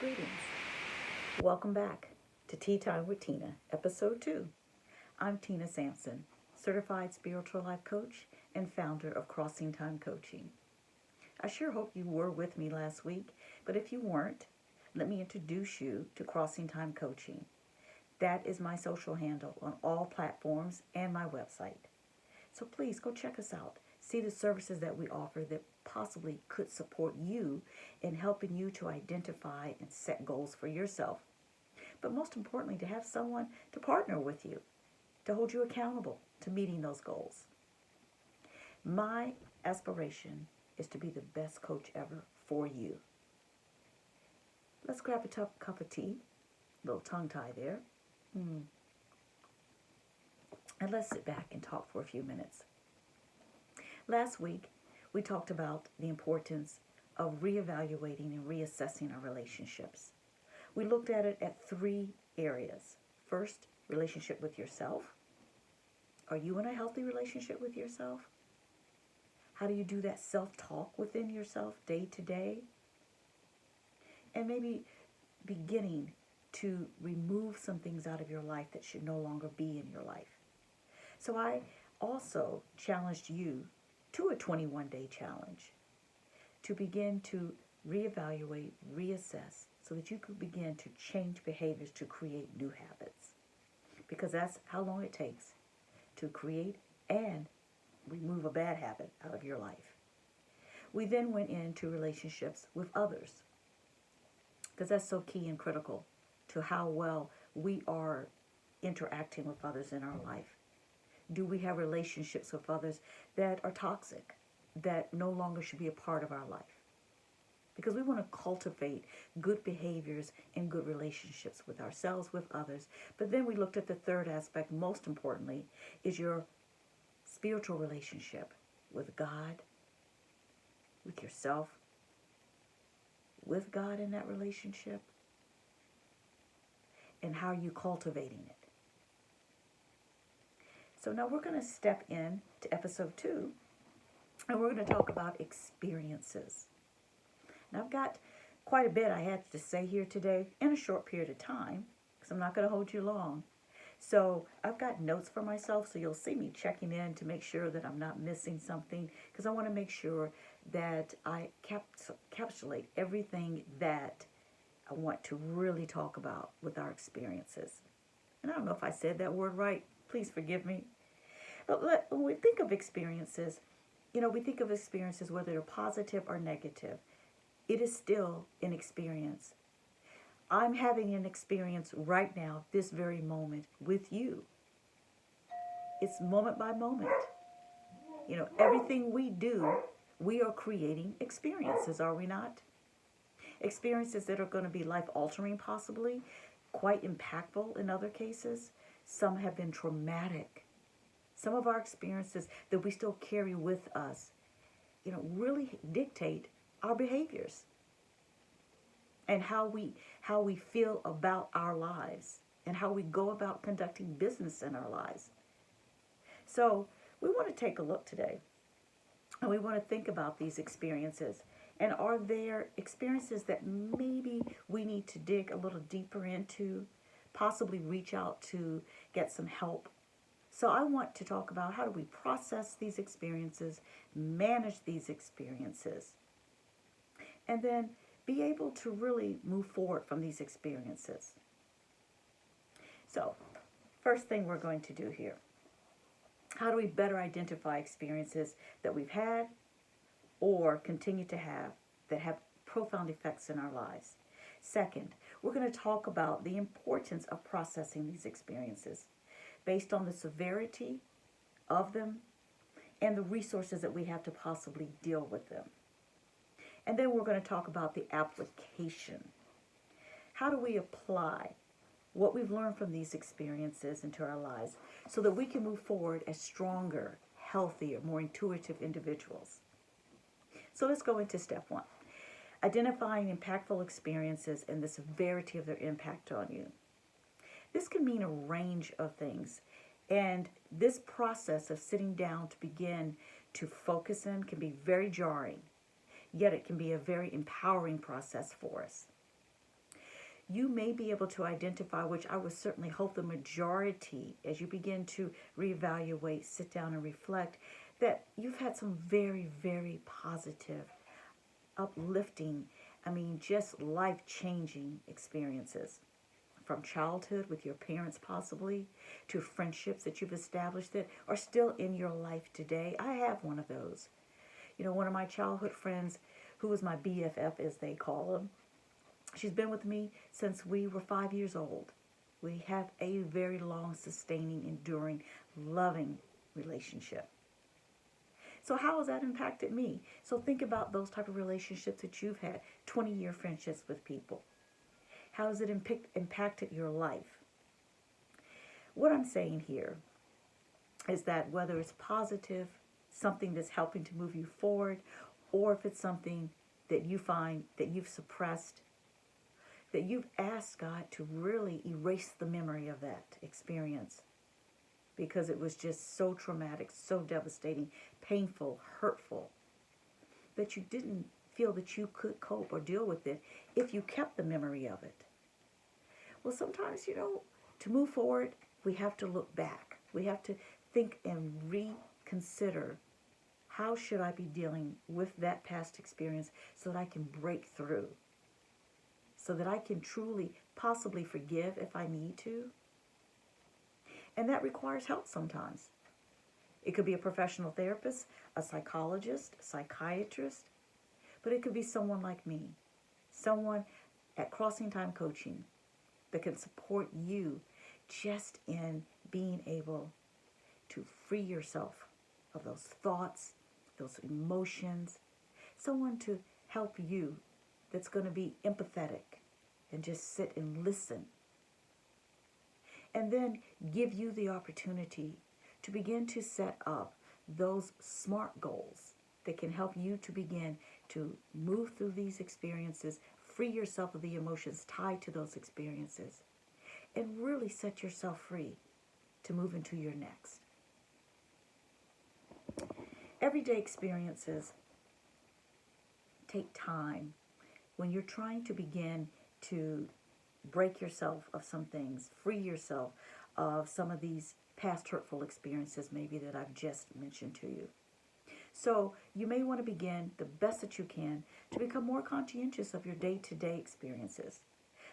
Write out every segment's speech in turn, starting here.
Greetings. Welcome back to Tea Time with Tina, Episode 2. I'm Tina Sampson, Certified Spiritual Life Coach and founder of Crossing Time Coaching. I sure hope you were with me last week, but if you weren't, let me introduce you to Crossing Time Coaching. That is my social handle on all platforms and my website. So please go check us out. See the services that we offer that possibly could support you in helping you to identify and set goals for yourself. But most importantly, to have someone to partner with you, to hold you accountable to meeting those goals. My aspiration is to be the best coach ever for you. Let's grab a cup of tea, little tongue tie there, and let's sit back and talk for a few minutes. Last week, we talked about the importance of reevaluating and reassessing our relationships. We looked at it at three areas. First, relationship with yourself. Are you in a healthy relationship with yourself? How do you do that self-talk within yourself day to day? And maybe beginning to remove some things out of your life that should no longer be in your life. So I also challenged you to a 21-day challenge to begin to reevaluate, reassess, so that you could begin to change behaviors to create new habits. Because that's how long it takes to create and remove a bad habit out of your life. We then went into relationships with others, because that's so key and critical to how well we are interacting with others in our life. Do we have relationships with others that are toxic, that no longer should be a part of our life? Because we want to cultivate good behaviors and good relationships with ourselves, with others. But then we looked at the third aspect, most importantly, is your spiritual relationship with God, with yourself, with God in that relationship, and how are you cultivating it. So now we're going to step in to episode 2, and we're going to talk about experiences. Now I've got quite a bit I had to say here today in a short period of time, because I'm not going to hold you long. So I've got notes for myself, so you'll see me checking in to make sure that I'm not missing something, because I want to make sure that I encapsulate everything that I want to really talk about with our experiences. And I don't know if I said that word right. Please forgive me. But when we think of experiences, we think of experiences whether they're positive or negative. It is still an experience. I'm having an experience right now, this very moment, with you. It's moment by moment. Everything we do, we are creating experiences, are we not? Experiences that are going to be life-altering, possibly, quite impactful in other cases. Some have been traumatic. Some of our experiences that we still carry with us, really dictate our behaviors and how we feel about our lives and how we go about conducting business in our lives. So we want to take a look today, and we want to think about these experiences. And are there experiences that maybe we need to dig a little deeper into, possibly reach out to get some help? So I want to talk about how do we process these experiences, manage these experiences, and then be able to really move forward from these experiences. So, first thing we're going to do here, how do we better identify experiences that we've had or continue to have that have profound effects in our lives? Second, we're going to talk about the importance of processing these experiences based on the severity of them and the resources that we have to possibly deal with them. And then we're going to talk about the application. How do we apply what we've learned from these experiences into our lives so that we can move forward as stronger, healthier, more intuitive individuals? So let's go into step 1. Identifying impactful experiences and the severity of their impact on you. This can mean a range of things. And this process of sitting down to begin to focus in can be very jarring. Yet it can be a very empowering process for us. you may be able to identify, which I would certainly hope the majority, as you begin to reevaluate, sit down and reflect, that you've had some very, very positive, uplifting, just life-changing experiences. From childhood with your parents possibly, to friendships that you've established that are still in your life today. I have one of those. One of my childhood friends, who was my BFF as they call them, she's been with me since we were 5 years old. We have a very long, sustaining, enduring, loving relationship. So how has that impacted me? So think about those type of relationships that you've had, 20-year friendships with people. How has it impacted your life? What I'm saying here is that whether it's positive, something that's helping to move you forward, or if it's something that you find that you've suppressed, that you've asked God to really erase the memory of that experience because it was just so traumatic, so devastating, painful, hurtful, that you didn't feel that you could cope or deal with it if you kept the memory of it. Well, sometimes, to move forward, we have to look back. We have to think and reconsider, how should I be dealing with that past experience so that I can break through, so that I can truly, possibly forgive if I need to. And that requires help sometimes. It could be a professional therapist, a psychologist, a psychiatrist, but it could be someone like me, someone at Crossing Time Coaching that can support you just in being able to free yourself of those thoughts, those emotions, someone to help you that's going to be empathetic and just sit and listen. And then give you the opportunity to begin to set up those SMART goals that can help you to begin to move through these experiences, free yourself of the emotions tied to those experiences, and really set yourself free to move into your next. Everyday experiences take time. When you're trying to begin to break yourself of some things, free yourself of some of these past hurtful experiences maybe that I've just mentioned to you. So you may want to begin the best that you can to become more conscientious of your day-to-day experiences,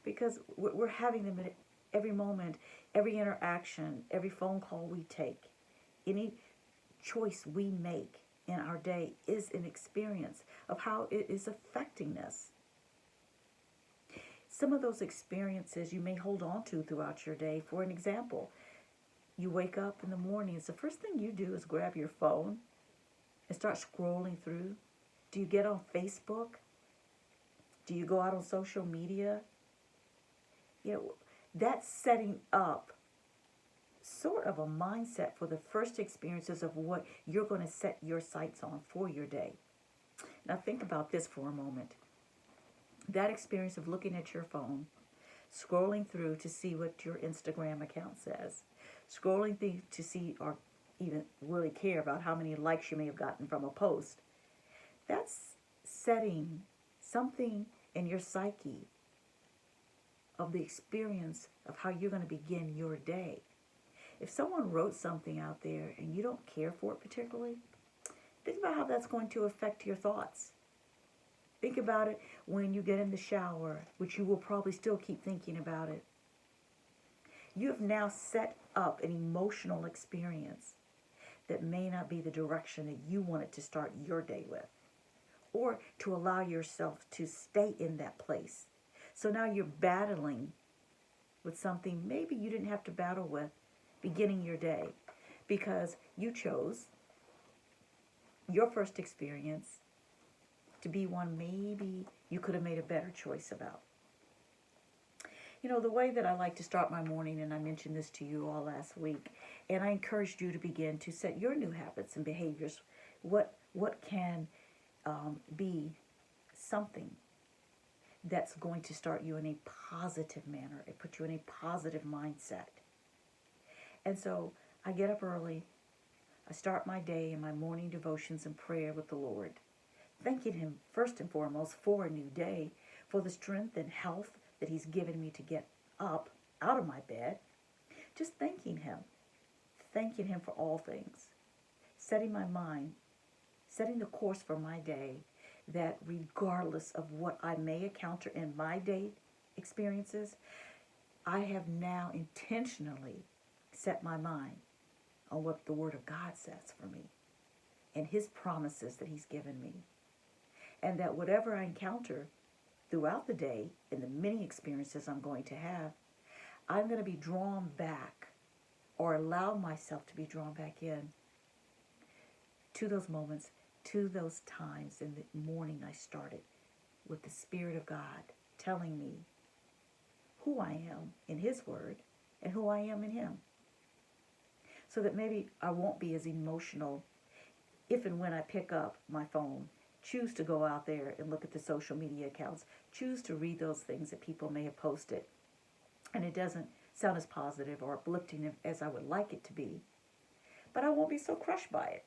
because we're having them at every moment, every interaction, every phone call we take. Any choice we make in our day is an experience of how it is affecting us. Some of those experiences you may hold on to throughout your day. For an example, you wake up in the morning, it's the first thing you do is grab your phone and start scrolling through. Do you get on Facebook? Do you go out on social media? That's setting up sort of a mindset for the first experiences of what you're going to set your sights on for your day. Now think about this for a moment. That experience of looking at your phone, scrolling through to see what your Instagram account says, scrolling through to see or even really care about how many likes you may have gotten from a post, that's setting something in your psyche of the experience of how you're going to begin your day. If someone wrote something out there and you don't care for it particularly, think about how that's going to affect your thoughts. Think about it when you get in the shower, which you will probably still keep thinking about it. You have now set up an emotional experience that may not be the direction that you wanted to start your day with, or to allow yourself to stay in that place. So now you're battling with something maybe you didn't have to battle with beginning your day, because you chose your first experience to be one maybe you could have made a better choice about. The way that I like to start my morning, and I mentioned this to you all last week, and I encouraged you to begin to set your new habits and behaviors. What can be something that's going to start you in a positive manner. It puts you in a positive mindset. And so I get up early. I start my day in my morning devotions and prayer with the Lord, thanking Him first and foremost for a new day, for the strength and health that he's given me to get up out of my bed, just thanking him for all things, setting my mind, setting the course for my day, that regardless of what I may encounter in my day experiences, I have now intentionally set my mind on what the Word of God says for me and his promises that he's given me. And that whatever I encounter throughout the day, in the many experiences I'm going to have, I'm going to be drawn back, or allow myself to be drawn back in to those moments, to those times in the morning I started with the Spirit of God telling me who I am in his word and who I am in him. So that maybe I won't be as emotional if and when I pick up my phone, choose to go out there and look at the social media accounts, choose to read those things that people may have posted, and it doesn't sound as positive or uplifting as I would like it to be. But I won't be so crushed by it.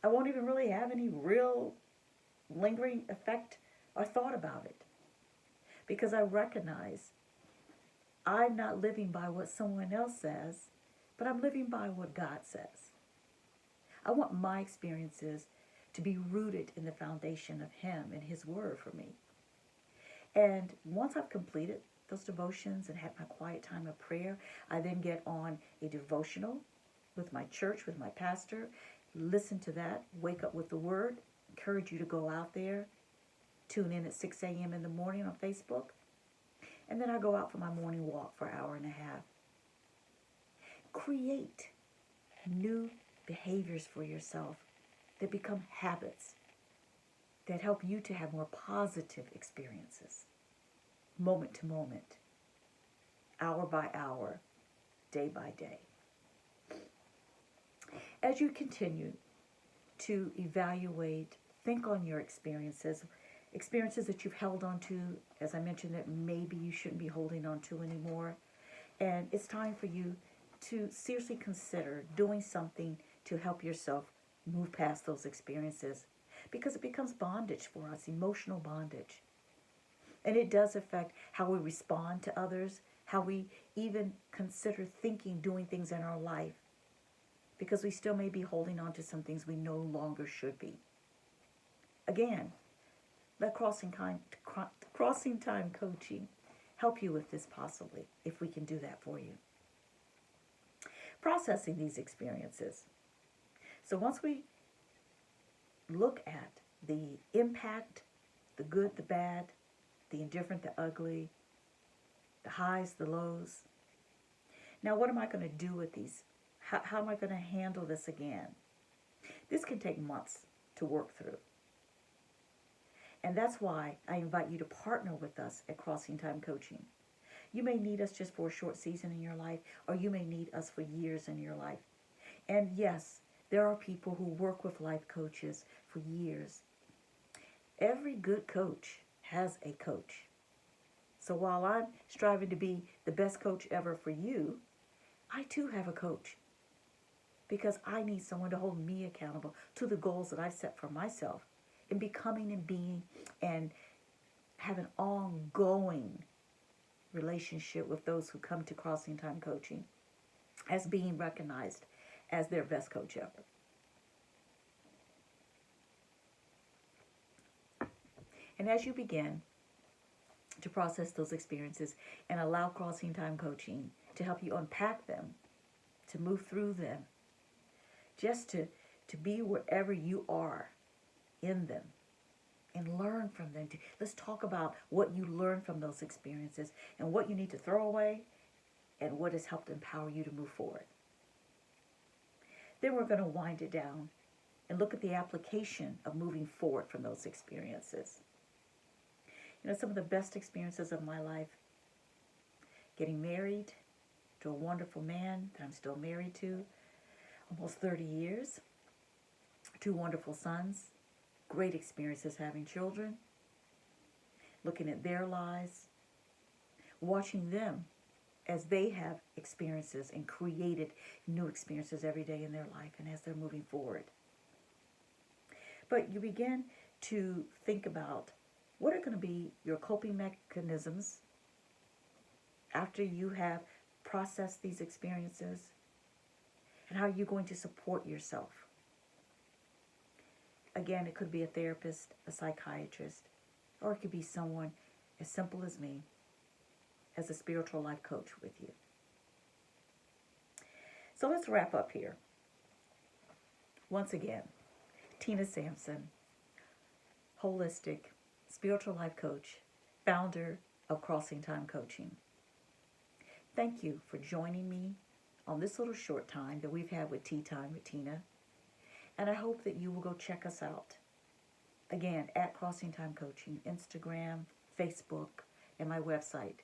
I won't even really have any real lingering effect or thought about it. Because I recognize I'm not living by what someone else says, but I'm living by what God says. I want my experiences to be rooted in the foundation of him and his word for me. And once I've completed those devotions and had my quiet time of prayer, I then get on a devotional with my church, with my pastor, listen to that, wake up with the word, encourage you to go out there, tune in at 6 a.m. in the morning on Facebook, and then I go out for my morning walk for an hour and a half. Create new behaviors for yourself that become habits that help you to have more positive experiences, moment to moment, hour by hour, day by day. As you continue to evaluate, think on your experiences that you've held on to, as I mentioned, that maybe you shouldn't be holding on to anymore. And it's time for you to seriously consider doing something to help yourself move past those experiences, because it becomes bondage for us, emotional bondage. And it does affect how we respond to others, how we even consider thinking, doing things in our life, because we still may be holding on to some things we no longer should be. Again, let Crossing Time Coaching help you with this possibly, if we can do that for you. Processing these experiences. So once we look at the impact, the good, the bad, the indifferent, the ugly, the highs, the lows. Now, what am I going to do with these? How am I going to handle this again? This can take months to work through. And that's why I invite you to partner with us at Crossing Time Coaching. You may need us just for a short season in your life, or you may need us for years in your life. And yes, there are people who work with life coaches for years. Every good coach has a coach. So while I'm striving to be the best coach ever for you, I too have a coach, because I need someone to hold me accountable to the goals that I've set for myself in becoming and being and have an ongoing relationship with those who come to Crossing Time Coaching as being recognized as their best coach ever. And as you begin to process those experiences and allow Crossing Time Coaching to help you unpack them, to move through them, just to be wherever you are in them and learn from them. Let's talk about what you learned from those experiences and what you need to throw away and what has helped empower you to move forward. Then we're going to wind it down and look at the application of moving forward from those experiences. You know, some of the best experiences of my life, getting married to a wonderful man that I'm still married to, almost 30 years, 2 wonderful sons, great experiences having children, looking at their lives, watching them as they have experiences and created new experiences every day in their life and as they're moving forward. But you begin to think about What are going to be your coping mechanisms after you have processed these experiences? And how are you going to support yourself? Again, it could be a therapist, a psychiatrist, or it could be someone as simple as me, as a spiritual life coach with you. So let's wrap up here. Once again, Tina Sampson, holistic spiritual life coach, founder of Crossing Time Coaching. Thank you for joining me on this little short time that we've had with Tea Time with Tina. And I hope that you will go check us out. Again, at Crossing Time Coaching, Instagram, Facebook, and my website.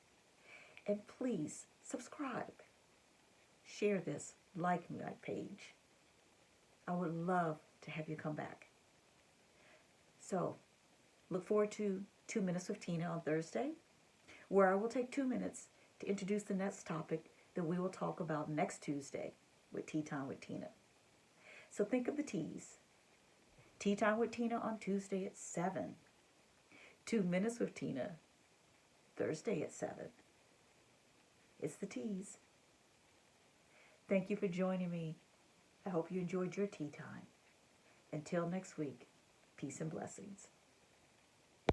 And please subscribe. Share this, like my page. I would love to have you come back. So, look forward to 2 Minutes with Tina on Thursday, where I will take 2 minutes to introduce the next topic that we will talk about next Tuesday with Tea Time with Tina. So think of the T's. Tea Time with Tina on Tuesday at 7. 2 Minutes with Tina, Thursday at 7. It's the T's. Thank you for joining me. I hope you enjoyed your tea time. Until next week, peace and blessings.